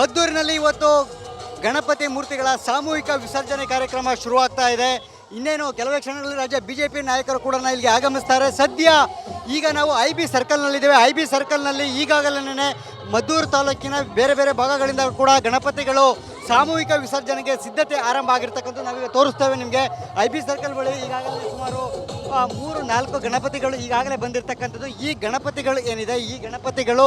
ಮದ್ದೂರಿನಲ್ಲಿ ಇವತ್ತು ಗಣಪತಿ ಮೂರ್ತಿಗಳ ಸಾಮೂಹಿಕ ವಿಸರ್ಜನೆ ಕಾರ್ಯಕ್ರಮ ಶುರುವಾಗ್ತಾ ಇದೆ. ಇನ್ನೇನು ಕೆಲವೇ ಕ್ಷಣಗಳಲ್ಲಿ ರಾಜ್ಯ ಬಿಜೆಪಿ ನಾಯಕರು ಕೂಡ ಇಲ್ಲಿಗೆ ಆಗಮಿಸ್ತಾರೆ. ಸದ್ಯ ಈಗ ನಾವು IB ಸರ್ಕಲ್ನಲ್ಲಿದ್ದೇವೆ. IB ಸರ್ಕಲ್ನಲ್ಲಿ ಈಗಾಗಲೇ ಮದ್ದೂರು ತಾಲೂಕಿನ ಬೇರೆ ಬೇರೆ ಭಾಗಗಳಿಂದ ಕೂಡ ಗಣಪತಿಗಳು ಸಾಮೂಹಿಕ ವಿಸರ್ಜನೆಗೆ ಸಿದ್ಧತೆ ಆರಂಭ ಆಗಿರ್ತಕ್ಕಂಥ ನಾವೀಗ ತೋರಿಸ್ತೇವೆ ನಿಮಗೆ. IB ಸರ್ಕಲ್ ಬಳಿ ಈಗಾಗಲೇ ಸುಮಾರು 3-4 ಗಣಪತಿಗಳು ಈಗಾಗಲೇ ಬಂದಿರತಕ್ಕಂಥದ್ದು. ಈ ಗಣಪತಿಗಳು ಏನಿದೆ, ಈ ಗಣಪತಿಗಳು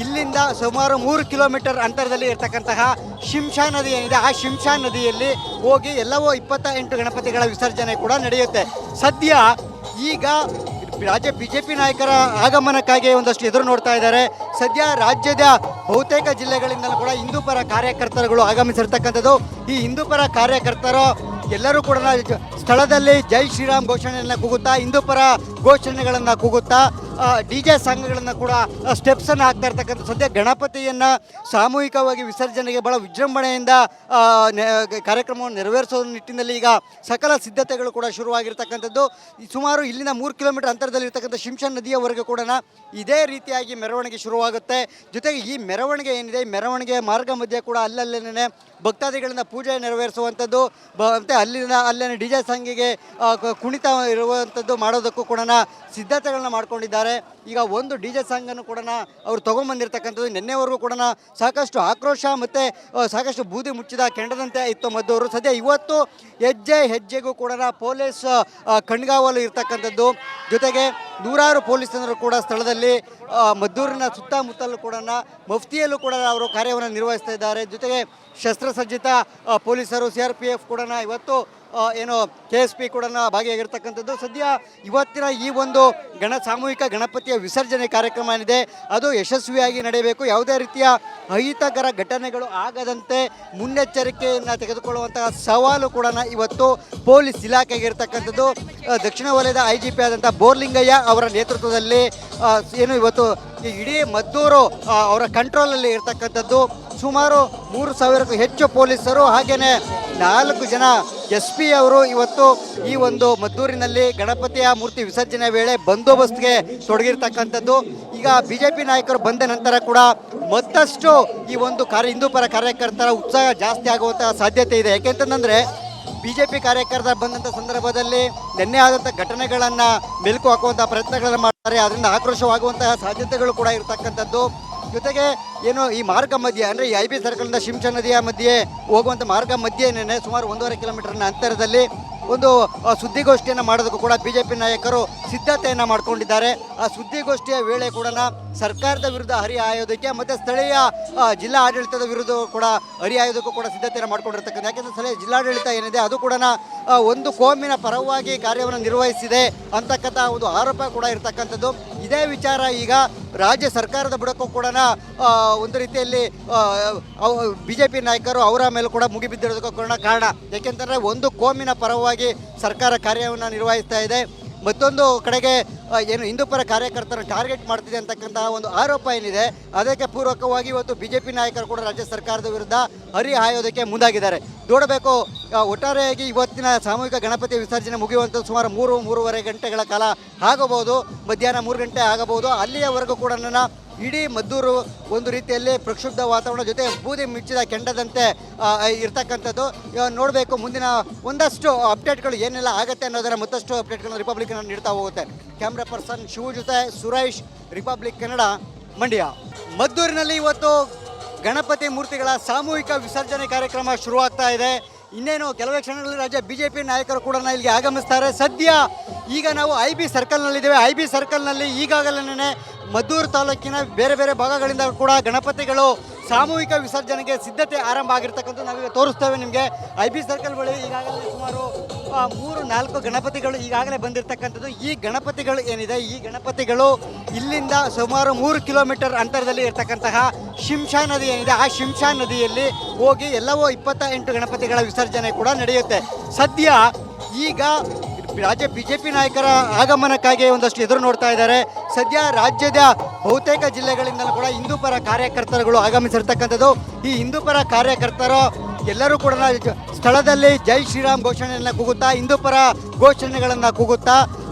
ಇಲ್ಲಿಂದ ಸುಮಾರು 3 ಕಿಲೋಮೀಟರ್ ಅಂತರದಲ್ಲಿ ಇರತಕ್ಕಂತಹ ಶಿಂಷಾ ನದಿ ಏನಿದೆ, ಆ ಶಿಂಷಾ ನದಿಯಲ್ಲಿ ಹೋಗಿ ಎಲ್ಲವೂ 28 ಗಣಪತಿಗಳ ವಿಸರ್ಜನೆ ಕೂಡ ನಡೆಯುತ್ತೆ. ಸದ್ಯ ಈಗ ರಾಜ್ಯ ಬಿಜೆಪಿ ನಾಯಕರ ಆಗಮನಕ್ಕಾಗಿ ಒಂದಷ್ಟು ಎದುರು ನೋಡ್ತಾ ಇದ್ದಾರೆ. ಸದ್ಯ ರಾಜ್ಯದ ಬಹುತೇಕ ಜಿಲ್ಲೆಗಳಿಂದಲೂ ಕೂಡ ಹಿಂದೂಪರ ಕಾರ್ಯಕರ್ತರುಗಳು ಆಗಮಿಸಿರ್ತಕ್ಕಂಥದ್ದು. ಈ ಹಿಂದೂಪರ ಕಾರ್ಯಕರ್ತರು ಎಲ್ಲರೂ ಕೂಡ ಸ್ಥಳದಲ್ಲಿ ಜೈ ಶ್ರೀರಾಮ್ ಘೋಷಣೆಯನ್ನು ಕೂಗುತ್ತಾ, ಹಿಂದೂಪರ ಘೋಷಣೆಗಳನ್ನು ಕೂಗುತ್ತಾ, DJ ಸಾಂಗ್ಗಳನ್ನು ಕೂಡ ಸ್ಟೆಪ್ಸನ್ನು ಹಾಕ್ತಾ ಇರ್ತಕ್ಕಂಥ ಸದ್ಯ ಗಣಪತಿಯನ್ನು ಸಾಮೂಹಿಕವಾಗಿ ವಿಸರ್ಜನೆಗೆ ಬಹಳ ವಿಜೃಂಭಣೆಯಿಂದ ಕಾರ್ಯಕ್ರಮವನ್ನು ನೆರವೇರಿಸೋ ನಿಟ್ಟಿನಲ್ಲಿ ಈಗ ಸಕಲ ಸಿದ್ಧತೆಗಳು ಕೂಡ ಶುರುವಾಗಿರ್ತಕ್ಕಂಥದ್ದು. ಸುಮಾರು ಇಲ್ಲಿಂದ 3 ಕಿಲೋಮೀಟರ್ ಅಂತರದಲ್ಲಿ ಇರ್ತಕ್ಕಂಥ ಶಿಂಷಾ ನದಿಯವರೆಗೂ ಕೂಡ ಇದೇ ರೀತಿಯಾಗಿ ಮೆರವಣಿಗೆ ಶುರುವಾಗುತ್ತೆ. ಜೊತೆಗೆ ಈ ಮೆರವಣಿಗೆ ಏನಿದೆ, ಈ ಮೆರವಣಿಗೆ ಮಾರ್ಗ ಮಧ್ಯೆ ಕೂಡ ಅಲ್ಲಲ್ಲೇ ಭಕ್ತಾದಿಗಳಿಂದ ಪೂಜೆ ನೆರವೇರಿಸುವಂಥದ್ದು, ಮತ್ತು ಅಲ್ಲಿನ DJ ಸಾಂಗಿಗೆ ಕುಣಿತ ಇರುವಂಥದ್ದು ಮಾಡೋದಕ್ಕೂ ಕೂಡ ಸಿದ್ಧತೆಗಳನ್ನ ಮಾಡ್ಕೊಂಡಿದ್ದಾರೆ. ಈಗ ಒಂದು DJ ಸಾಂಗನ್ನು ಕೂಡ ಅವರು ತೊಗೊಂಬಂದಿರ್ತಕ್ಕಂಥದ್ದು. ನಿನ್ನೆವರೆಗೂ ಕೂಡ ಸಾಕಷ್ಟು ಆಕ್ರೋಶ ಮತ್ತು ಸಾಕಷ್ಟು ಬೂದಿ ಮುಚ್ಚಿದ ಕೆಂಡದಂತೆ ಇತ್ತು ಮದ್ದೂರು. ಸದ್ಯ ಇವತ್ತು ಹೆಜ್ಜೆ ಹೆಜ್ಜೆಗೂ ಕೂಡ ಪೊಲೀಸ್ ಕಣ್ಗಾವಲು ಇರ್ತಕ್ಕಂಥದ್ದು. ಜೊತೆಗೆ ನೂರಾರು ಪೊಲೀಸರು ಕೂಡ ಸ್ಥಳದಲ್ಲಿ ಮದ್ದೂರಿನ ಸುತ್ತಮುತ್ತಲೂ ಕೂಡ ಮಫ್ತಿಯಲ್ಲೂ ಕೂಡ ಅವರು ಕಾರ್ಯವನ್ನು ನಿರ್ವಹಿಸ್ತಾ ಇದ್ದಾರೆ. ಜೊತೆಗೆ ಶಸ್ತ್ರಸಜ್ಜಿತ ಪೊಲೀಸರು CRPF ಕೂಡ ಇವತ್ತು ಏನು KSP ಕೂಡ ಭಾಗಿಯಾಗಿರ್ತಕ್ಕಂಥದ್ದು. ಸದ್ಯ ಇವತ್ತಿನ ಈ ಒಂದು ಸಾಮೂಹಿಕ ಗಣಪತಿಯ ವಿಸರ್ಜನೆ ಕಾರ್ಯಕ್ರಮ ಏನಿದೆ ಅದು ಯಶಸ್ವಿಯಾಗಿ ನಡೆಯಬೇಕು. ಯಾವುದೇ ರೀತಿಯ ಅಹಿತಕರ ಘಟನೆಗಳು ಆಗದಂತೆ ಮುನ್ನೆಚ್ಚರಿಕೆಯನ್ನು ತೆಗೆದುಕೊಳ್ಳುವಂತಹ ಸವಾಲು ಕೂಡ ಇವತ್ತು ಪೊಲೀಸ್ ಇಲಾಖೆಗೆ ಇರತಕ್ಕಂಥದ್ದು. ದಕ್ಷಿಣ ವಲಯದ IGP ಆದಂಥ ಬೋರ್ಲಿಂಗಯ್ಯ ಅವರ ನೇತೃತ್ವದಲ್ಲಿ ಏನು ಇವತ್ತು ಇಡೀ ಮದ್ದೂರು ಅವರ ಕಂಟ್ರೋಲಲ್ಲಿ ಇರ್ತಕ್ಕಂಥದ್ದು. ಸುಮಾರು 3,000ಕ್ಕೂ ಹೆಚ್ಚು ಪೊಲೀಸರು ಹಾಗೆಯೇ 4 ಜನ SP ಅವರು ಇವತ್ತು ಈ ಒಂದು ಮದ್ದೂರಿನಲ್ಲಿ ಗಣಪತಿಯ ಮೂರ್ತಿ ವಿಸರ್ಜನೆ ವೇಳೆ ಬಂದೋಬಸ್ತ್ಗೆ ತೊಡಗಿರ್ತಕ್ಕಂಥದ್ದು. ಈಗ BJP ನಾಯಕರು ಬಂದ ನಂತರ ಕೂಡ ಮತ್ತಷ್ಟು ಈ ಒಂದು ಹಿಂದೂಪರ ಕಾರ್ಯಕರ್ತರ ಉತ್ಸಾಹ ಜಾಸ್ತಿ ಆಗುವಂತಹ ಸಾಧ್ಯತೆ ಇದೆ. ಯಾಕೆಂತಂದರೆ BJP ಕಾರ್ಯಕರ್ತರ ಬಂದಂಥ ಸಂದರ್ಭದಲ್ಲಿ ನಿನ್ನೆ ಆದಂಥ ಘಟನೆಗಳನ್ನು ಮೆಲುಕು ಹಾಕುವಂಥ ಪ್ರಯತ್ನಗಳನ್ನು ಮಾಡ್ತಾರೆ. ಅದರಿಂದ ಆಕ್ರೋಶವಾಗುವಂತಹ ಸಾಧ್ಯತೆಗಳು ಕೂಡ ಇರತಕ್ಕಂಥದ್ದು. ಜೊತೆಗೆ ಏನು ಈ ಮಾರ್ಗ ಮಧ್ಯೆ ಅಂದರೆ ಈ IB ಸರ್ಕಲ್ನಿಂದ ಶಿಂಷಾ ನದಿಯ ಮಧ್ಯೆ ಹೋಗುವಂಥ ಮಾರ್ಗ ಮಧ್ಯೆನೇ ಸುಮಾರು 1.5 ಕಿಲೋಮೀಟರ್ನ ಅಂತರದಲ್ಲಿ ಒಂದು ಸುದ್ದಿಗೋಷ್ಠಿಯನ್ನು ಮಾಡೋದಕ್ಕೂ ಕೂಡ BJP ನಾಯಕರು ಸಿದ್ಧತೆಯನ್ನು ಮಾಡ್ಕೊಂಡಿದ್ದಾರೆ. ಆ ಸುದ್ದಿಗೋಷ್ಠಿಯ ವೇಳೆ ಕೂಡ ಸರ್ಕಾರದ ವಿರುದ್ಧ ಹರಿಹಾಯೋದಕ್ಕೆ ಮತ್ತು ಸ್ಥಳೀಯ ಜಿಲ್ಲಾ ಆಡಳಿತದ ವಿರುದ್ಧ ಕೂಡ ಹರಿಹಾಯೋದಕ್ಕೂ ಕೂಡ ಸಿದ್ಧತೆಯನ್ನು ಮಾಡ್ಕೊಂಡಿರ್ತಕ್ಕಂಥ. ಯಾಕೆಂದರೆ ಸ್ಥಳೀಯ ಜಿಲ್ಲಾಡಳಿತ ಏನಿದೆ ಅದು ಕೂಡ ಒಂದು ಕೋಮಿನ ಪರವಾಗಿ ಕಾರ್ಯವನ್ನು ನಿರ್ವಹಿಸಿದೆ ಅಂತಕ್ಕಂಥ ಒಂದು ಆರೋಪ ಕೂಡ ಇರ್ತಕ್ಕಂಥದ್ದು. ಇದೇ ವಿಚಾರ ಈಗ ರಾಜ್ಯ ಸರ್ಕಾರದ ಬುಡಕ್ಕೂ ಕೂಡ ಒಂದು ರೀತಿಯಲ್ಲಿ BJP ನಾಯಕರು ಅವರ ಮೇಲೆ ಕೂಡ ಮುಗಿಬಿದ್ದಿರೋದಕ್ಕೂ ಕೂಡ ಕಾರಣ. ಏಕೆಂತಂದರೆ ಒಂದು ಕೋಮಿನ ಪರವಾಗಿ ಸರ್ಕಾರ ಕಾರ್ಯವನ್ನು ನಿರ್ವಹಿಸ್ತಾ ಇದೆ, ಮತ್ತೊಂದು ಕಡೆಗೆ ಏನು ಹಿಂದೂಪರ ಕಾರ್ಯಕರ್ತರನ್ನು ಟಾರ್ಗೆಟ್ ಮಾಡ್ತಿದೆ ಅಂತಕ್ಕಂತಹ ಒಂದು ಆರೋಪ ಏನಿದೆ ಅದಕ್ಕೆ ಪೂರ್ವಕವಾಗಿ ಇವತ್ತು BJP ನಾಯಕರು ಕೂಡ ರಾಜ್ಯ ಸರ್ಕಾರದ ವಿರುದ್ಧ ಹರಿಹಾಯೋದಕ್ಕೆ ಮುಂದಾಗಿದ್ದಾರೆ. ನೋಡಬೇಕು ಒಟ್ಟಾರೆಯಾಗಿ ಇವತ್ತಿನ ಸಾಮೂಹಿಕ ಗಣಪತಿ ವಿಸರ್ಜನೆ ಮುಗಿಯುವಂಥದ್ದು ಸುಮಾರು 3-3.5 ಗಂಟೆಗಳ ಕಾಲ ಆಗಬಹುದು, ಮಧ್ಯಾಹ್ನ 3 ಗಂಟೆ ಆಗಬಹುದು. ಅಲ್ಲಿಯವರೆಗೂ ಕೂಡ ಇಡೀ ಮದ್ದೂರು ಒಂದು ರೀತಿಯಲ್ಲಿ ಪ್ರಕ್ಷುಬ್ಧ ವಾತಾವರಣ ಜೊತೆ ಬೂದಿ ಮುಚ್ಚಿದ ಕೆಂಡದಂತೆ ಇರ್ತಕ್ಕಂಥದ್ದು. ನೋಡಬೇಕು ಮುಂದಿನ ಒಂದಷ್ಟು ಅಪ್ಡೇಟ್ಗಳು ಏನೆಲ್ಲ ಆಗುತ್ತೆ ಅನ್ನೋದರ ಮತ್ತಷ್ಟು ಅಪ್ಡೇಟ್ಗಳನ್ನು ರಿಪಬ್ಲಿಕ್ ಕನ್ನಡ ನೀಡ್ತಾ ಹೋಗುತ್ತೆ. ಕ್ಯಾಮ್ರಾ ಪರ್ಸನ್ ಶಿವು ಜೊತೆ ಸುರೇಶ್, ರಿಪಬ್ಲಿಕ್ ಕನ್ನಡ, ಮಂಡ್ಯ. ಮದ್ದೂರಿನಲ್ಲಿ ಇವತ್ತು ಗಣಪತಿ ಮೂರ್ತಿಗಳ ಸಾಮೂಹಿಕ ವಿಸರ್ಜನೆ ಕಾರ್ಯಕ್ರಮ ಶುರುವಾಗ್ತಾ ಇದೆ. ಇನ್ನೇನು ಕೆಲವೇ ಕ್ಷಣಗಳಲ್ಲಿ ರಾಜ್ಯ ಬಿಜೆಪಿ ನಾಯಕರು ಕೂಡ ಇಲ್ಲಿಗೆ ಆಗಮಿಸ್ತಾರೆ. ಸದ್ಯ ಈಗ ನಾವು IB ಸರ್ಕಲ್ನಲ್ಲಿದ್ದೇವೆ. IB ಸರ್ಕಲ್ನಲ್ಲಿ ಈಗಾಗಲೇ ಮದ್ದೂರು ತಾಲೂಕಿನ ಬೇರೆ ಬೇರೆ ಭಾಗಗಳಿಂದ ಕೂಡ ಗಣಪತಿಗಳು ಸಾಮೂಹಿಕ ವಿಸರ್ಜನೆಗೆ ಸಿದ್ಧತೆ ಆರಂಭ ಆಗಿರ್ತಕ್ಕಂಥ ನಾವೀಗ ತೋರಿಸ್ತೇವೆ ನಿಮಗೆ. IB ಸರ್ಕಲ್ ಬಳಿ ಈಗಾಗಲೇ ಸುಮಾರು 3-4 ಗಣಪತಿಗಳು ಈಗಾಗಲೇ ಬಂದಿರತಕ್ಕಂಥದ್ದು. ಈ ಗಣಪತಿಗಳು ಏನಿದೆ, ಈ ಗಣಪತಿಗಳು ಇಲ್ಲಿಂದ ಸುಮಾರು 3 ಕಿಲೋಮೀಟರ್ ಅಂತರದಲ್ಲಿ ಇರತಕ್ಕಂತಹ ಶಿಂಷಾ ನದಿ ಏನಿದೆ, ಆ ಶಿಂಷಾ ನದಿಯಲ್ಲಿ ಹೋಗಿ ಎಲ್ಲವೂ 28 ಗಣಪತಿಗಳ ವಿಸರ್ಜನೆ ಕೂಡ ನಡೆಯುತ್ತೆ. ಸದ್ಯ ಈಗ ರಾಜ್ಯ BJP ನಾಯಕರ ಆಗಮನಕ್ಕಾಗಿ ಒಂದಷ್ಟು ಎದುರು ನೋಡ್ತಾ ಇದ್ದಾರೆ. ಸದ್ಯ ರಾಜ್ಯದ ಬಹುತೇಕ ಜಿಲ್ಲೆಗಳಿಂದಲೂ ಕೂಡ ಹಿಂದೂಪರ ಕಾರ್ಯಕರ್ತರುಗಳು ಆಗಮಿಸಿರ್ತಕ್ಕಂಥದ್ದು. ಈ ಹಿಂದೂಪರ ಕಾರ್ಯಕರ್ತರು ಎಲ್ಲರೂ ಕೂಡ ಸ್ಥಳದಲ್ಲಿ ಜೈ ಶ್ರೀರಾಮ್ ಘೋಷಣೆಯನ್ನು ಕೂಗುತ್ತಾ, ಹಿಂದೂಪರ ಘೋಷಣೆಗಳನ್ನು ಕೂಗುತ್ತಾ,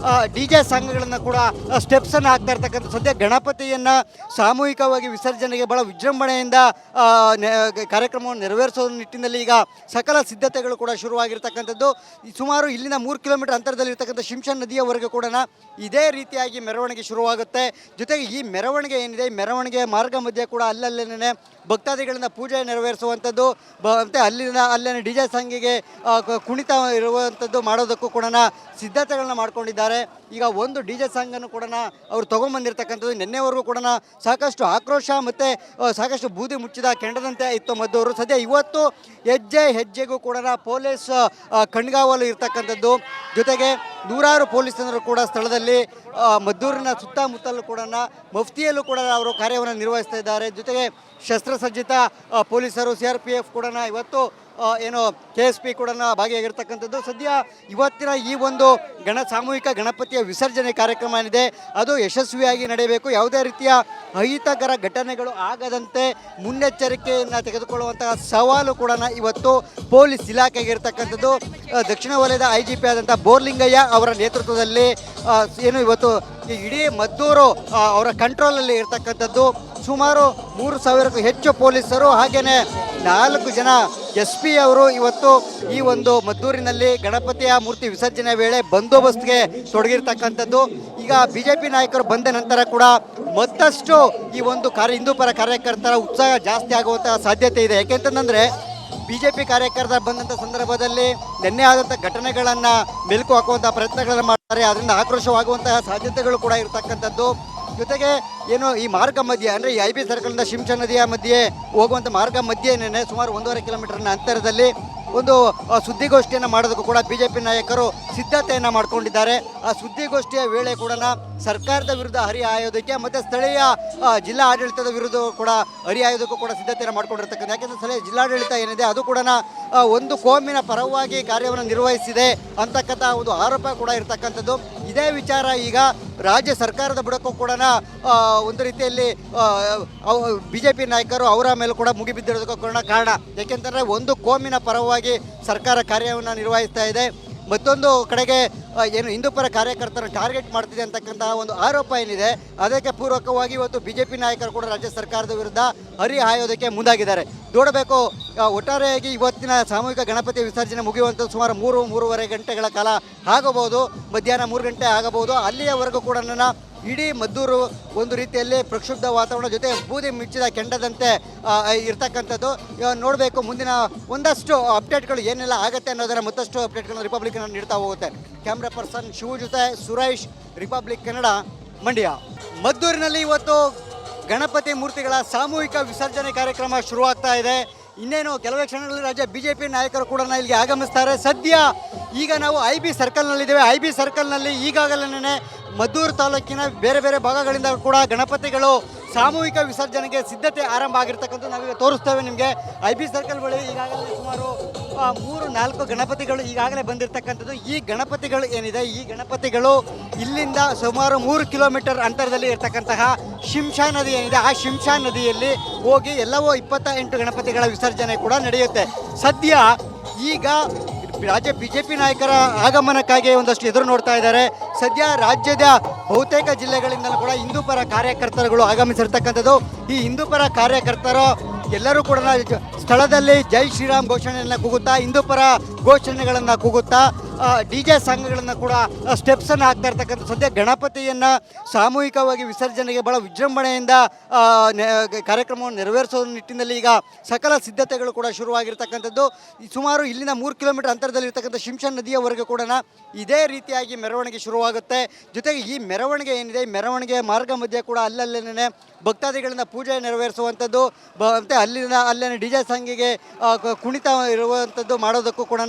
ಡಿ ಜೆ ಸಾಂಗ್ಗಳನ್ನು ಕೂಡ ಸ್ಟೆಪ್ಸನ್ನು ಹಾಕ್ತಾ ಇರ್ತಕ್ಕಂಥ ಸದ್ಯ ಗಣಪತಿಯನ್ನು ಸಾಮೂಹಿಕವಾಗಿ ವಿಸರ್ಜನೆಗೆ ಭಾಳ ವಿಜೃಂಭಣೆಯಿಂದ ಕಾರ್ಯಕ್ರಮವನ್ನು ನೆರವೇರಿಸೋ ನಿಟ್ಟಿನಲ್ಲಿ ಈಗ ಸಕಲ ಸಿದ್ಧತೆಗಳು ಕೂಡ ಶುರುವಾಗಿರ್ತಕ್ಕಂಥದ್ದು. ಸುಮಾರು ಇಲ್ಲಿಂದ 3 ಕಿಲೋಮೀಟರ್ ಅಂತರದಲ್ಲಿರ್ತಕ್ಕಂಥ ಶಿಂಷಾ ನದಿಯವರೆಗೂ ಕೂಡ ಇದೇ ರೀತಿಯಾಗಿ ಮೆರವಣಿಗೆ ಶುರುವಾಗುತ್ತೆ. ಜೊತೆಗೆ ಈ ಮೆರವಣಿಗೆ ಏನಿದೆ, ಈ ಮೆರವಣಿಗೆ ಮಾರ್ಗ ಮಧ್ಯೆ ಕೂಡ ಅಲ್ಲಲ್ಲೇನೆ ಭಕ್ತಾದಿಗಳಿಂದ ಪೂಜೆ ನೆರವೇರಿಸುವಂಥದ್ದು ಮತ್ತು ಅಲ್ಲಿನ ಡಿ ಜೆ ಸಾಂಗಿಗೆ ಕುಣಿತ ಇರುವಂಥದ್ದು ಮಾಡೋದಕ್ಕೂ ಕೂಡ ಸಿದ್ಧತೆಗಳನ್ನ ಮಾಡ್ಕೊಂಡಿದ್ದಾರೆ. ಈಗ ಒಂದು ಡಿ ಜೆ ಸಾಂಗನ್ನು ಕೂಡ ಅವರು ತೊಗೊಂಬಂದಿರ್ತಕ್ಕಂಥದ್ದು. ನಿನ್ನೆವರೆಗೂ ಕೂಡ ಸಾಕಷ್ಟು ಆಕ್ರೋಶ ಮತ್ತು ಸಾಕಷ್ಟು ಬೂದಿ ಮುಚ್ಚಿದ ಕೆಂಡದಂತೆ ಇತ್ತು ಮದ್ದೂರು. ಸದ್ಯ ಇವತ್ತು ಹೆಜ್ಜೆಗೂ ಕೂಡ ಪೊಲೀಸ್ ಕಣ್ಗಾವಲು ಇರ್ತಕ್ಕಂಥದ್ದು. ಜೊತೆಗೆ ನೂರಾರು ಪೊಲೀಸರು ಕೂಡ ಸ್ಥಳದಲ್ಲಿ ಮದ್ದೂರಿನ ಸುತ್ತಮುತ್ತಲೂ ಕೂಡ ಮಫ್ತಿಯಲ್ಲೂ ಕೂಡ ಅವರು ಕಾರ್ಯವನ್ನು ನಿರ್ವಹಿಸ್ತಾ ಇದ್ದಾರೆ. ಜೊತೆಗೆ ಶಸ್ತ್ರಸಜ್ಜಿತ ಪೊಲೀಸರು CRPF ಕೂಡ ಇವತ್ತು ಏನು KSP ಕೂಡ ಭಾಗಿಯಾಗಿರ್ತಕ್ಕಂಥದ್ದು. ಸದ್ಯ ಇವತ್ತಿನ ಈ ಒಂದು ಸಾಮೂಹಿಕ ಗಣಪತಿಯ ವಿಸರ್ಜನೆ ಕಾರ್ಯಕ್ರಮ ಏನಿದೆ ಅದು ಯಶಸ್ವಿಯಾಗಿ ನಡೆಯಬೇಕು. ಯಾವುದೇ ರೀತಿಯ ಅಹಿತಕರ ಘಟನೆಗಳು ಆಗದಂತೆ ಮುನ್ನೆಚ್ಚರಿಕೆಯನ್ನು ತೆಗೆದುಕೊಳ್ಳುವಂತಹ ಸವಾಲು ಕೂಡ ಇವತ್ತು ಪೊಲೀಸ್ ಇಲಾಖೆಗೆ ಇರ್ತಕ್ಕಂಥದ್ದು. ದಕ್ಷಿಣ ವಲಯದ IGP ಆದಂಥ ಬೋರ್ಲಿಂಗಯ್ಯ ಅವರ ನೇತೃತ್ವದಲ್ಲಿ ಏನು ಇವತ್ತು ಈ ಇಡೀ ಮದ್ದೂರು ಅವರ ಕಂಟ್ರೋಲಲ್ಲಿ ಇರ್ತಕ್ಕಂಥದ್ದು. ಸುಮಾರು 3,000ಕ್ಕೂ ಹೆಚ್ಚು ಪೊಲೀಸರು ಹಾಗೆಯೇ 4 ಜನ SP ಅವರು ಇವತ್ತು ಈ ಒಂದು ಮದ್ದೂರಿನಲ್ಲಿ ಗಣಪತಿಯ ಮೂರ್ತಿ ವಿಸರ್ಜನೆ ವೇಳೆ ಬಂದೋಬಸ್ತ್ಗೆ ತೊಡಗಿರ್ತಕ್ಕಂಥದ್ದು. ಈಗ BJP ನಾಯಕರು ಬಂದ ನಂತರ ಕೂಡ ಮತ್ತಷ್ಟು ಈ ಒಂದು ಹಿಂದೂಪರ ಕಾರ್ಯಕರ್ತರ ಉತ್ಸಾಹ ಜಾಸ್ತಿ ಆಗುವಂತಹ ಸಾಧ್ಯತೆ ಇದೆ. ಯಾಕೆಂತಂದರೆ BJP ಕಾರ್ಯಕರ್ತರು ಬಂದಂಥ ಸಂದರ್ಭದಲ್ಲಿ ನಿನ್ನೆ ಆದಂಥ ಘಟನೆಗಳನ್ನು ಮೆಲುಕು ಹಾಕುವಂಥ ಪ್ರಯತ್ನಗಳನ್ನು ಮಾಡ್ತಾರೆ. ಅದರಿಂದ ಆಕ್ರೋಶವಾಗುವಂತಹ ಸಾಧ್ಯತೆಗಳು ಕೂಡ ಇರತಕ್ಕಂಥದ್ದು. ಜೊತೆಗೆ ಏನು ಈ ಮಾರ್ಗ ಮಧ್ಯೆ ಅಂದರೆ ಈ IB ಸರ್ಕಲ್ನಿಂದ ಶಿಂಷಾ ನದಿಯ ಮಧ್ಯೆ ಹೋಗುವಂಥ ಮಾರ್ಗ ಮಧ್ಯೆನೇ ಸುಮಾರು 1.5 ಕಿಲೋಮೀಟರ್ನ ಅಂತರದಲ್ಲಿ ಒಂದು ಸುದ್ದಿಗೋಷ್ಠಿಯನ್ನು ಮಾಡೋದಕ್ಕೂ ಕೂಡ BJP ನಾಯಕರು ಸಿದ್ಧತೆಯನ್ನು ಮಾಡ್ಕೊಂಡಿದ್ದಾರೆ. ಆ ಸುದ್ದಿಗೋಷ್ಠಿಯ ವೇಳೆ ಕೂಡ ಸರ್ಕಾರದ ವಿರುದ್ಧ ಹರಿಹಾಯೋದಕ್ಕೆ ಮತ್ತು ಸ್ಥಳೀಯ ಜಿಲ್ಲಾ ಆಡಳಿತದ ವಿರುದ್ಧ ಕೂಡ ಹರಿಹಾಯೋದಕ್ಕೂ ಕೂಡ ಸಿದ್ಧತೆಯನ್ನು ಮಾಡ್ಕೊಂಡಿರ್ತಕ್ಕಂಥ. ಯಾಕೆಂದರೆ ಸ್ಥಳೀಯ ಜಿಲ್ಲಾಡಳಿತ ಏನಿದೆ ಅದು ಕೂಡ ಒಂದು ಕೋಮಿನ ಪರವಾಗಿ ಕಾರ್ಯವನ್ನು ನಿರ್ವಹಿಸಿದೆ ಅಂತಕ್ಕಂಥ ಒಂದು ಆರೋಪ ಕೂಡ ಇರ್ತಕ್ಕಂಥದ್ದು. ಇದೇ ವಿಚಾರ ಈಗ ರಾಜ್ಯ ಸರ್ಕಾರದ ಬುಡಕ್ಕೂ ಕೂಡ ಒಂದು ರೀತಿಯಲ್ಲಿ BJP ನಾಯಕರು ಅವರ ಮೇಲೂ ಕೂಡ ಮುಗಿಬಿದ್ದಿರೋದಕ್ಕೂ ಕೂಡ ಕಾರಣ. ಯಾಕೆಂತಂದರೆ ಒಂದು ಕೋಮಿನ ಪರವಾಗಿ ಸರ್ಕಾರ ಕಾರ್ಯವನ್ನು ನಿರ್ವಹಿಸ್ತಾ ಇದೆ, ಮತ್ತೊಂದು ಕಡೆಗೆ ಏನು ಹಿಂದೂಪರ ಕಾರ್ಯಕರ್ತರನ್ನು ಟಾರ್ಗೆಟ್ ಮಾಡ್ತಿದೆ ಅಂತಕ್ಕಂತಹ ಒಂದು ಆರೋಪ ಏನಿದೆ ಅದಕ್ಕೆ ಪೂರಕವಾಗಿ ಇವತ್ತು BJP ನಾಯಕರು ಕೂಡ ರಾಜ್ಯ ಸರ್ಕಾರದ ವಿರುದ್ಧ ಹರಿಹಾಯೋದಕ್ಕೆ ಮುಂದಾಗಿದ್ದಾರೆ. ನೋಡಬೇಕು ಒಟ್ಟಾರೆಯಾಗಿ ಇವತ್ತಿನ ಸಾಮೂಹಿಕ ಗಣಪತಿ ವಿಸರ್ಜನೆ ಮುಗಿಯುವಂಥ ಸುಮಾರು 3-3.5 ಗಂಟೆಗಳ ಕಾಲ ಆಗಬಹುದು, ಮಧ್ಯಾಹ್ನ 3 ಗಂಟೆ ಆಗಬಹುದು. ಅಲ್ಲಿಯವರೆಗೂ ಕೂಡ ಇಡೀ ಮದ್ದೂರು ಒಂದು ರೀತಿಯಲ್ಲಿ ಪ್ರಕ್ಷುಬ್ಧ ವಾತಾವರಣ ಜೊತೆ ಬೂದಿ ಮುಚ್ಚಿದ ಕೆಂಡದಂತೆ ಇರ್ತಕ್ಕಂಥದ್ದು. ನೋಡಬೇಕು ಮುಂದಿನ ಒಂದಷ್ಟು ಅಪ್ಡೇಟ್ಗಳು ಏನೆಲ್ಲ ಆಗುತ್ತೆ ಅನ್ನೋದರ ಮತ್ತಷ್ಟು ಅಪ್ಡೇಟ್ಗಳನ್ನು ರಿಪಬ್ಲಿಕ್ ಕನ್ನಡ ನೀಡ್ತಾ ಹೋಗುತ್ತೆ. ಕ್ಯಾಮ್ರಾ ಪರ್ಸನ್ ಶಿವು ಜೊತೆ ಸುರೇಶ್, ರಿಪಬ್ಲಿಕ್ ಕನ್ನಡ, ಮಂಡ್ಯ. ಮದ್ದೂರಿನಲ್ಲಿ ಇವತ್ತು ಗಣಪತಿ ಮೂರ್ತಿಗಳ ಸಾಮೂಹಿಕ ವಿಸರ್ಜನೆ ಕಾರ್ಯಕ್ರಮ ಶುರುವಾಗ್ತಾ ಇದೆ. ಇನ್ನೇನು ಕೆಲವೇ ಕ್ಷಣಗಳಲ್ಲಿ ರಾಜ್ಯ BJP ನಾಯಕರು ಕೂಡ ಇಲ್ಲಿಗೆ ಆಗಮಿಸ್ತಾರೆ. ಸದ್ಯ ಈಗ ನಾವು IB ಸರ್ಕಲ್ನಲ್ಲಿದ್ದೇವೆ. IB ಸರ್ಕಲ್ನಲ್ಲಿ ಈಗಾಗಲೇ ಮದ್ದೂರು ತಾಲೂಕಿನ ಬೇರೆ ಬೇರೆ ಭಾಗಗಳಿಂದ ಕೂಡ ಗಣಪತಿಗಳು ಸಾಮೂಹಿಕ ವಿಸರ್ಜನೆಗೆ ಸಿದ್ಧತೆ ಆರಂಭ ಆಗಿರ್ತಕ್ಕಂಥ ನಾವೀಗ ತೋರಿಸ್ತೇವೆ ನಿಮಗೆ. IB ಸರ್ಕಲ್ ಬಳಿ ಈಗಾಗಲೇ ಸುಮಾರು 3-4 ಗಣಪತಿಗಳು ಈಗಾಗಲೇ ಬಂದಿರತಕ್ಕಂಥದ್ದು. ಈ ಗಣಪತಿಗಳು ಏನಿದೆ, ಈ ಗಣಪತಿಗಳು ಇಲ್ಲಿಂದ ಸುಮಾರು 3 ಕಿಲೋಮೀಟರ್ ಅಂತರದಲ್ಲಿ ಇರ್ತಕ್ಕಂತಹ ಶಿಂಷಾ ನದಿ ಏನಿದೆ, ಆ ಶಿಂಷಾ ನದಿಯಲ್ಲಿ ಹೋಗಿ ಎಲ್ಲವೂ 28 ಗಣಪತಿಗಳ ವಿಸರ್ಜನೆ ಕೂಡ ನಡೆಯುತ್ತೆ. ಸದ್ಯ ಈಗ ರಾಜ್ಯ BJP ನಾಯಕರ ಆಗಮನಕ್ಕಾಗಿ ಒಂದಷ್ಟು ಎದುರು ನೋಡ್ತಾ ಇದ್ದಾರೆ. ಸದ್ಯ ರಾಜ್ಯದ ಬಹುತೇಕ ಜಿಲ್ಲೆಗಳಿಂದಲೂ ಕೂಡ ಹಿಂದೂಪರ ಕಾರ್ಯಕರ್ತರುಗಳು ಆಗಮಿಸಿರ್ತಕ್ಕಂಥದ್ದು. ಈ ಹಿಂದೂಪರ ಕಾರ್ಯಕರ್ತರು ಎಲ್ಲರೂ ಕೂಡ ಸ್ಥಳದಲ್ಲಿ ಜೈ ಶ್ರೀರಾಮ್ ಘೋಷಣೆಯನ್ನು ಕೂಗುತ್ತಾ, ಹಿಂದೂಪರ ಘೋಷಣೆಗಳನ್ನು ಕೂಗುತ್ತಾ DJ ಸಾಂಗ್ಗಳನ್ನು ಕೂಡ ಸ್ಟೆಪ್ಸನ್ನು ಹಾಕ್ತಾ ಇರ್ತಕ್ಕಂಥ. ಸದ್ಯ ಗಣಪತಿಯನ್ನು ಸಾಮೂಹಿಕವಾಗಿ ವಿಸರ್ಜನೆಗೆ ಭಾಳ ವಿಜೃಂಭಣೆಯಿಂದ ಕಾರ್ಯಕ್ರಮವನ್ನು ನೆರವೇರಿಸೋ ನಿಟ್ಟಿನಲ್ಲಿ ಈಗ ಸಕಲ ಸಿದ್ಧತೆಗಳು ಕೂಡ ಶುರುವಾಗಿರ್ತಕ್ಕಂಥದ್ದು. ಸುಮಾರು ಇಲ್ಲಿಂದ 3 ಕಿಲೋಮೀಟರ್ ಅಂತರದಲ್ಲಿರ್ತಕ್ಕಂಥ ಶಿಂಷಾ ನದಿಯವರೆಗೂ ಕೂಡ ಇದೇ ರೀತಿಯಾಗಿ ಮೆರವಣಿಗೆ ಶುರುವಾಗುತ್ತೆ. ಜೊತೆಗೆ ಈ ಮೆರವಣಿಗೆ ಏನಿದೆ, ಈ ಮೆರವಣಿಗೆ ಮಾರ್ಗ ಮಧ್ಯೆ ಕೂಡ ಅಲ್ಲಲ್ಲೇನೆ ಭಕ್ತಾದಿಗಳಿಂದ ಪೂಜೆ ನೆರವೇರಿಸುವಂಥದ್ದು ಮತ್ತು ಅಲ್ಲಿನ ಡಿ ಜೆ ಸಾಂಗಿಗೆ ಕುಣಿತ ಇರುವಂಥದ್ದು ಮಾಡೋದಕ್ಕೂ ಕೂಡ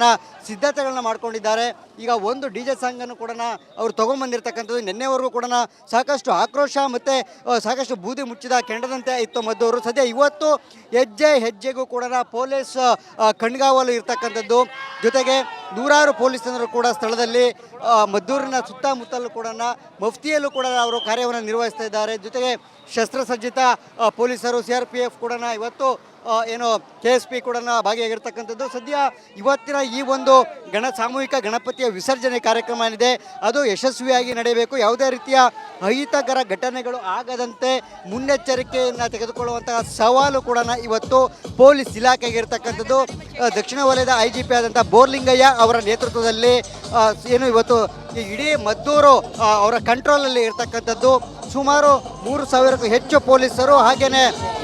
ಸಿದ್ಧತೆಗಳನ್ನ ಮಾಡ್ಕೊಂಡಿದ್ದಾರೆ. ಈಗ ಒಂದು ಡಿ ಜೆ ಸಾಂಗನ್ನು ಕೂಡ ಅವರು ತೊಗೊಂಬಂದಿರ್ತಕ್ಕಂಥದ್ದು. ನಿನ್ನೆವರೆಗೂ ಕೂಡ ಸಾಕಷ್ಟು ಆಕ್ರೋಶ ಮತ್ತು ಸಾಕಷ್ಟು ಬೂದಿ ಮುಚ್ಚಿದ ಕೆಂಡದಂತೆ ಇತ್ತು ಮದ್ದೂರು. ಸದ್ಯ ಇವತ್ತು ಹೆಜ್ಜೆಗೂ ಕೂಡ ಪೊಲೀಸ್ ಕಣ್ಗಾವಲು ಇರ್ತಕ್ಕಂಥದ್ದು. ಜೊತೆಗೆ ನೂರಾರು ಪೊಲೀಸರು ಕೂಡ ಸ್ಥಳದಲ್ಲಿ ಮದ್ದೂರಿನ ಸುತ್ತಮುತ್ತಲೂ ಕೂಡ ಮಫ್ತಿಯಲ್ಲೂ ಕೂಡ ಅವರು ಕಾರ್ಯವನ್ನು ನಿರ್ವಹಿಸ್ತಾ ಇದ್ದಾರೆ. ಜೊತೆಗೆ ಶಸ್ತ್ರಸಜ್ಜಿತ ಪೊಲೀಸರು CRPF ಕೂಡ ಇವತ್ತು ಏನು KSP ಕೂಡ ಭಾಗಿಯಾಗಿರ್ತಕ್ಕಂಥದ್ದು. ಸದ್ಯ ಇವತ್ತಿನ ಈ ಒಂದು ಸಾಮೂಹಿಕ ಗಣಪತಿಯ ವಿಸರ್ಜನೆ ಕಾರ್ಯಕ್ರಮ ಏನಿದೆ ಅದು ಯಶಸ್ವಿಯಾಗಿ ನಡೆಯಬೇಕು. ಯಾವುದೇ ರೀತಿಯ ಅಹಿತಕರ ಘಟನೆಗಳು ಆಗದಂತೆ ಮುನ್ನೆಚ್ಚರಿಕೆಯನ್ನು ತೆಗೆದುಕೊಳ್ಳುವಂತಹ ಸವಾಲು ಕೂಡ ಇವತ್ತು ಪೊಲೀಸ್ ಇಲಾಖೆಗೆ ಇರತಕ್ಕಂಥದ್ದು. ದಕ್ಷಿಣ ವಲಯದ IGP ಆದಂಥ ಬೋರ್ಲಿಂಗಯ್ಯ ಅವರ ನೇತೃತ್ವದಲ್ಲಿ ಏನು ಇವತ್ತು ಈ ಇಡೀ ಮದ್ದೂರು ಅವರ ಕಂಟ್ರೋಲಲ್ಲಿ ಇರ್ತಕ್ಕಂಥದ್ದು. ಸುಮಾರು 3,000ಕ್ಕೂ ಹೆಚ್ಚು ಪೊಲೀಸರು ಹಾಗೆಯೇ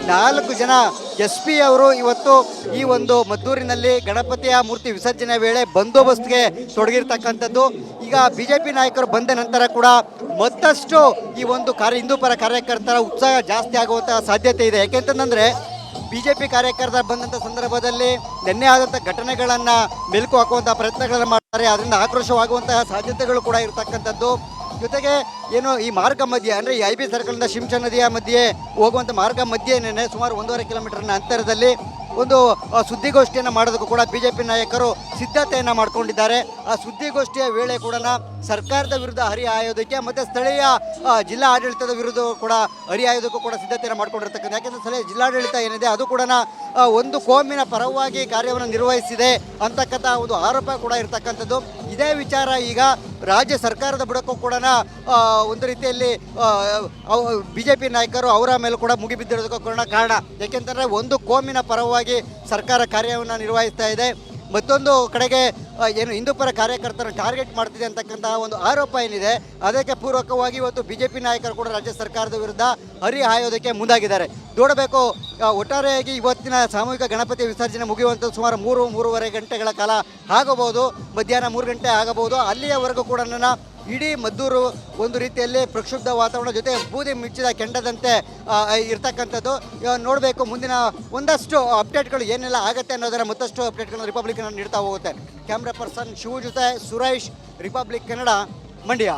4 ಜನ SP ಅವರು ಇವತ್ತು ಈ ಒಂದು ಮದ್ದೂರಿನಲ್ಲಿ ಗಣಪತಿಯ ಮೂರ್ತಿ ವಿಸರ್ಜನೆ ವೇಳೆ ಬಂದೋಬಸ್ತ್ಗೆ ತೊಡಗಿರ್ತಕ್ಕಂಥದ್ದು. ಈಗ BJP ನಾಯಕರು ಬಂದ ನಂತರ ಕೂಡ ಮತ್ತಷ್ಟು ಈ ಒಂದು ಹಿಂದೂಪರ ಕಾರ್ಯಕರ್ತರ ಉತ್ಸಾಹ ಜಾಸ್ತಿ ಆಗುವಂತಹ ಸಾಧ್ಯತೆ ಇದೆ. ಯಾಕೆಂತಂದರೆ BJP ಕಾರ್ಯಕರ್ತರ ಬಂದಂಥ ಸಂದರ್ಭದಲ್ಲಿ ನಿನ್ನೆ ಆದಂಥ ಘಟನೆಗಳನ್ನು ಮೆಲುಕು ಹಾಕುವಂಥ ಪ್ರಯತ್ನಗಳನ್ನು ಮಾಡ್ತಾರೆ. ಅದರಿಂದ ಆಕ್ರೋಶವಾಗುವಂತಹ ಸಾಧ್ಯತೆಗಳು ಕೂಡ ಇರತಕ್ಕಂಥದ್ದು. ಜೊತೆಗೆ ಏನು ಈ ಮಾರ್ಗ ಮಧ್ಯೆ ಅಂದರೆ ಈ IB ಸರ್ಕಲ್ನಿಂದ ಶಿಂಷಾ ನದಿಯ ಮಧ್ಯೆ ಹೋಗುವಂಥ ಮಾರ್ಗ ಮಧ್ಯೆನೇ ಸುಮಾರು 1.5 ಕಿಲೋಮೀಟರ್ನ ಅಂತರದಲ್ಲಿ ಒಂದು ಸುದ್ದಿಗೋಷ್ಠಿಯನ್ನು ಮಾಡೋದಕ್ಕೂ ಕೂಡ BJP ನಾಯಕರು ಸಿದ್ಧತೆಯನ್ನು ಮಾಡ್ಕೊಂಡಿದ್ದಾರೆ. ಆ ಸುದ್ದಿಗೋಷ್ಠಿಯ ವೇಳೆ ಕೂಡ ಸರ್ಕಾರದ ವಿರುದ್ಧ ಹರಿಹಾಯೋದಕ್ಕೆ ಮತ್ತು ಸ್ಥಳೀಯ ಜಿಲ್ಲಾ ಆಡಳಿತದ ವಿರುದ್ಧ ಕೂಡ ಹರಿಹಾಯೋದಕ್ಕೂ ಕೂಡ ಸಿದ್ಧತೆಯನ್ನು ಮಾಡ್ಕೊಂಡಿರ್ತಕ್ಕಂಥ. ಯಾಕೆಂದರೆ ಸ್ಥಳೀಯ ಜಿಲ್ಲಾಡಳಿತ ಏನಿದೆ ಅದು ಕೂಡ ಒಂದು ಕೋಮಿನ ಪರವಾಗಿ ಕಾರ್ಯವನ್ನು ನಿರ್ವಹಿಸಿದೆ ಅಂತಕ್ಕಂಥ ಒಂದು ಆರೋಪ ಕೂಡ ಇರತಕ್ಕಂಥದ್ದು. ಇದೇ ವಿಚಾರ ಈಗ ರಾಜ್ಯ ಸರ್ಕಾರದ ಬುಡಕ್ಕೂ ಕೂಡ ಒಂದು ರೀತಿಯಲ್ಲಿ BJP ನಾಯಕರು ಅವರ ಮೇಲೆ ಕೂಡ ಮುಗಿಬಿದ್ದಿರೋದಕ್ಕೂ ಕೂಡ ಕಾರಣ. ಯಾಕೆಂತಂದರೆ ಒಂದು ಕೋಮಿನ ಪರವಾಗಿ ಸರ್ಕಾರ ಕಾರ್ಯವನ್ನು ನಿರ್ವಹಿಸ್ತಾ ಇದೆ, ಮತ್ತೊಂದು ಕಡೆಗೆ ಏನು ಹಿಂದೂಪರ ಕಾರ್ಯಕರ್ತರನ್ನು ಟಾರ್ಗೆಟ್ ಮಾಡ್ತಿದೆ ಅಂತಕ್ಕಂತಹ ಒಂದು ಆರೋಪ ಏನಿದೆ ಅದಕ್ಕೆ ಪೂರ್ವಕವಾಗಿ ಇವತ್ತು BJP ನಾಯಕರು ಕೂಡ ರಾಜ್ಯ ಸರ್ಕಾರದ ವಿರುದ್ಧ ಹರಿಹಾಯೋದಕ್ಕೆ ಮುಂದಾಗಿದ್ದಾರೆ. ನೋಡಬೇಕು ಒಟ್ಟಾರೆಯಾಗಿ ಇವತ್ತಿನ ಸಾಮೂಹಿಕ ಗಣಪತಿ ವಿಸರ್ಜನೆ ಮುಗಿಯುವಂಥದ್ದು ಸುಮಾರು 3-3.5 ಗಂಟೆಗಳ ಕಾಲ ಆಗಬಹುದು, ಮಧ್ಯಾಹ್ನ 3 ಗಂಟೆ ಆಗಬಹುದು. ಅಲ್ಲಿಯವರೆಗೂ ಕೂಡ ಇಡೀ ಮದ್ದೂರು ಒಂದು ರೀತಿಯಲ್ಲಿ ಪ್ರಕ್ಷುಬ್ಧ ವಾತಾವರಣ ಜೊತೆ ಬೂದಿ ಮುಚ್ಚಿದ ಕೆಂಡದಂತೆ ಇರ್ತಕ್ಕಂಥದ್ದು. ನೋಡಬೇಕು ಮುಂದಿನ ಒಂದಷ್ಟು ಅಪ್ಡೇಟ್ಗಳು ಏನೆಲ್ಲ ಆಗುತ್ತೆ ಅನ್ನೋದರ ಮತ್ತಷ್ಟು ಅಪ್ಡೇಟ್ಗಳನ್ನ ರಿಪಬ್ಲಿಕ್ ಕನ್ನಡ ನೀಡ್ತಾ ಹೋಗುತ್ತೆ. ಕ್ಯಾಮ್ರಾ ಪರ್ಸನ್ ಶಿವು ಜೊತೆ ಸುರೇಶ್, ರಿಪಬ್ಲಿಕ್ ಕನ್ನಡ, ಮಂಡ್ಯ.